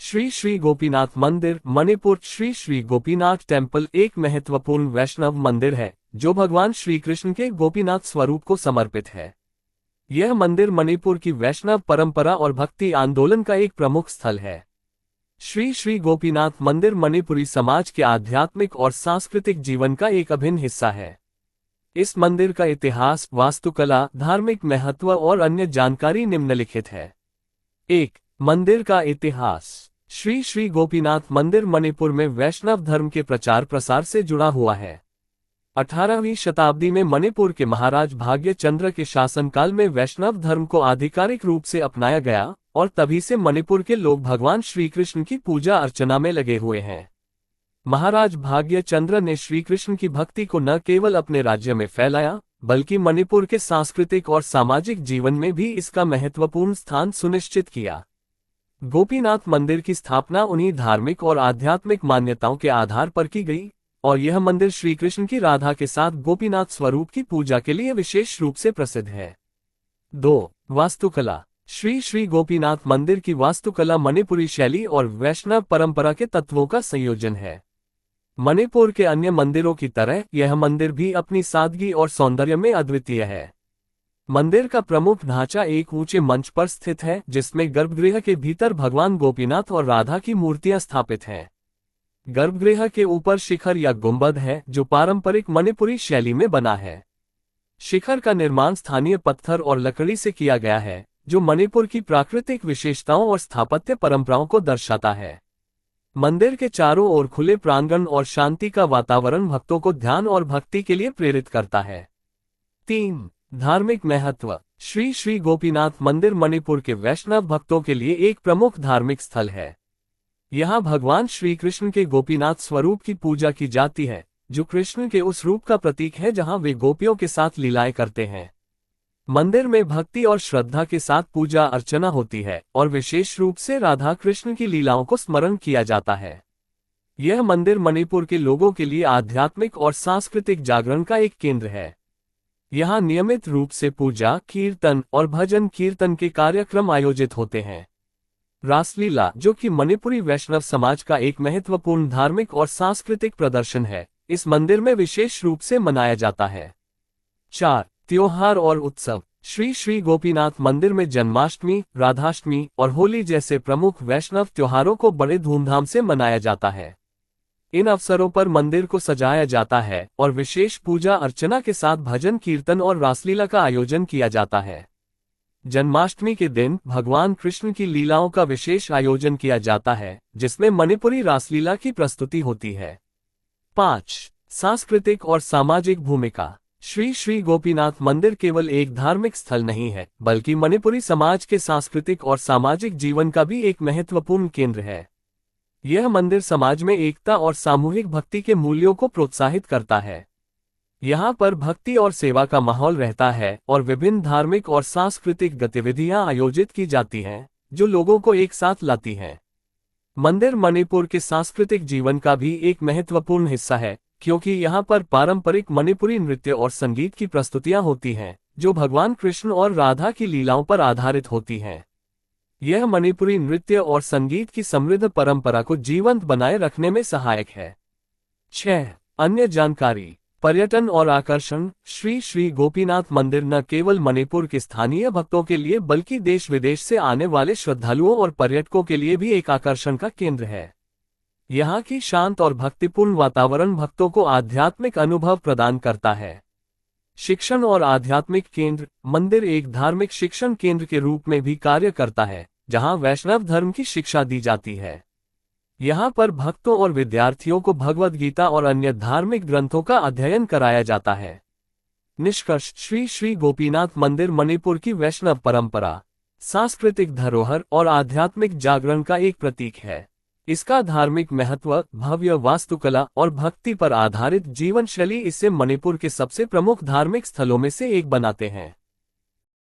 श्री श्री गोपीनाथ मंदिर मणिपुर। श्री श्री गोपीनाथ टेम्पल एक महत्वपूर्ण वैष्णव मंदिर है जो भगवान श्री कृष्ण के गोपीनाथ स्वरूप को समर्पित है। यह मंदिर मणिपुर की वैष्णव परंपरा और भक्ति आंदोलन का एक प्रमुख स्थल है। श्री श्री गोपीनाथ मंदिर मणिपुरी समाज के आध्यात्मिक और सांस्कृतिक जीवन का एक अभिन्न हिस्सा है। इस मंदिर का इतिहास, वास्तुकला, धार्मिक महत्व और अन्य जानकारी निम्नलिखित है। 1. मंदिर का इतिहास। श्री श्री गोपीनाथ मंदिर मणिपुर में वैष्णव धर्म के प्रचार प्रसार से जुड़ा हुआ है। 18वीं शताब्दी में मणिपुर के महाराज भाग्य चंद्र के शासनकाल में वैष्णव धर्म को आधिकारिक रूप से अपनाया गया और तभी से मणिपुर के लोग भगवान श्री कृष्ण की पूजा अर्चना में लगे हुए हैं। महाराज भाग्य चंद्र ने श्री कृष्ण की भक्ति को न केवल अपने राज्य में फैलाया बल्कि मणिपुर के सांस्कृतिक और सामाजिक जीवन में भी इसका महत्वपूर्ण स्थान सुनिश्चित किया। गोपीनाथ मंदिर की स्थापना उन्हीं धार्मिक और आध्यात्मिक मान्यताओं के आधार पर की गई और यह मंदिर श्री कृष्ण की राधा के साथ गोपीनाथ स्वरूप की पूजा के लिए विशेष रूप से प्रसिद्ध है। 2. वास्तुकला। श्री श्री गोपीनाथ मंदिर की वास्तुकला मणिपुरी शैली और वैष्णव परंपरा के तत्वों का संयोजन है। मणिपुर के अन्य मंदिरों की तरह यह मंदिर भी अपनी सादगी और सौंदर्य में अद्वितीय है। मंदिर का प्रमुख ढांचा एक ऊंचे मंच पर स्थित है जिसमें गर्भगृह के भीतर भगवान गोपीनाथ और राधा की मूर्तियां स्थापित हैं। गर्भगृह के ऊपर शिखर या गुंबद है जो पारंपरिक मणिपुरी शैली में बना है। शिखर का निर्माण स्थानीय पत्थर और लकड़ी से किया गया है जो मणिपुर की प्राकृतिक विशेषताओं और स्थापत्य परंपराओं को दर्शाता है। मंदिर के चारों ओर खुले प्रांगण और शांति का वातावरण भक्तों को ध्यान और भक्ति के लिए प्रेरित करता है। 3. धार्मिक महत्व। श्री श्री गोपीनाथ मंदिर मणिपुर के वैष्णव भक्तों के लिए एक प्रमुख धार्मिक स्थल है। यहाँ भगवान श्री कृष्ण के गोपीनाथ स्वरूप की पूजा की जाती है जो कृष्ण के उस रूप का प्रतीक है जहाँ वे गोपियों के साथ लीलाएं करते हैं। मंदिर में भक्ति और श्रद्धा के साथ पूजा अर्चना होती है और विशेष रूप से राधा कृष्ण की लीलाओं को स्मरण किया जाता है। यह मंदिर मणिपुर के लोगों के लिए आध्यात्मिक और सांस्कृतिक जागरण का एक केंद्र है। यहाँ नियमित रूप से पूजा, कीर्तन और भजन कीर्तन के कार्यक्रम आयोजित होते हैं। रासलीला, जो कि मणिपुरी वैष्णव समाज का एक महत्वपूर्ण धार्मिक और सांस्कृतिक प्रदर्शन है, इस मंदिर में विशेष रूप से मनाया जाता है। 4. त्योहार और उत्सव। श्री श्री गोपीनाथ मंदिर में जन्माष्टमी, राधाष्टमी और होली जैसे प्रमुख वैष्णव त्योहारों को बड़े धूमधाम से मनाया जाता है। इन अवसरों पर मंदिर को सजाया जाता है और विशेष पूजा अर्चना के साथ भजन कीर्तन और रासलीला का आयोजन किया जाता है। जन्माष्टमी के दिन भगवान कृष्ण की लीलाओं का विशेष आयोजन किया जाता है जिसमें मणिपुरी रासलीला की प्रस्तुति होती है। 5. सांस्कृतिक और सामाजिक भूमिका। श्री श्री गोपीनाथ मंदिर केवल एक धार्मिक स्थल नहीं है बल्कि मणिपुरी समाज के सांस्कृतिक और सामाजिक जीवन का भी एक महत्वपूर्ण केंद्र है। यह मंदिर समाज में एकता और सामूहिक भक्ति के मूल्यों को प्रोत्साहित करता है। यहाँ पर भक्ति और सेवा का माहौल रहता है और विभिन्न धार्मिक और सांस्कृतिक गतिविधियाँ आयोजित की जाती हैं जो लोगों को एक साथ लाती हैं। मंदिर मणिपुर के सांस्कृतिक जीवन का भी एक महत्वपूर्ण हिस्सा है क्योंकि यहाँ पर पारंपरिक मणिपुरी नृत्य और संगीत की प्रस्तुतियाँ होती हैं जो भगवान कृष्ण और राधा की लीलाओं पर आधारित होती हैं। यह मणिपुरी नृत्य और संगीत की समृद्ध परंपरा को जीवंत बनाए रखने में सहायक है। 6. अन्य जानकारी। पर्यटन और आकर्षण। श्री श्री गोपीनाथ मंदिर न केवल मणिपुर के स्थानीय भक्तों के लिए बल्कि देश विदेश से आने वाले श्रद्धालुओं और पर्यटकों के लिए भी एक आकर्षण का केंद्र है। यहाँ की शांत और भक्तिपूर्ण वातावरण भक्तों को आध्यात्मिक अनुभव प्रदान करता है। शिक्षण और आध्यात्मिक केंद्र। मंदिर एक धार्मिक शिक्षण केंद्र के रूप में भी कार्य करता है जहाँ वैष्णव धर्म की शिक्षा दी जाती है। यहाँ पर भक्तों और विद्यार्थियों को भगवद गीता और अन्य धार्मिक ग्रंथों का अध्ययन कराया जाता है। निष्कर्ष। श्री श्री गोपीनाथ मंदिर मणिपुर की वैष्णव परंपरा, सांस्कृतिक धरोहर और आध्यात्मिक जागरण का एक प्रतीक है। इसका धार्मिक महत्व, भव्य वास्तुकला और भक्ति पर आधारित जीवन शैली इसे मणिपुर के सबसे प्रमुख धार्मिक स्थलों में से एक बनाते हैं।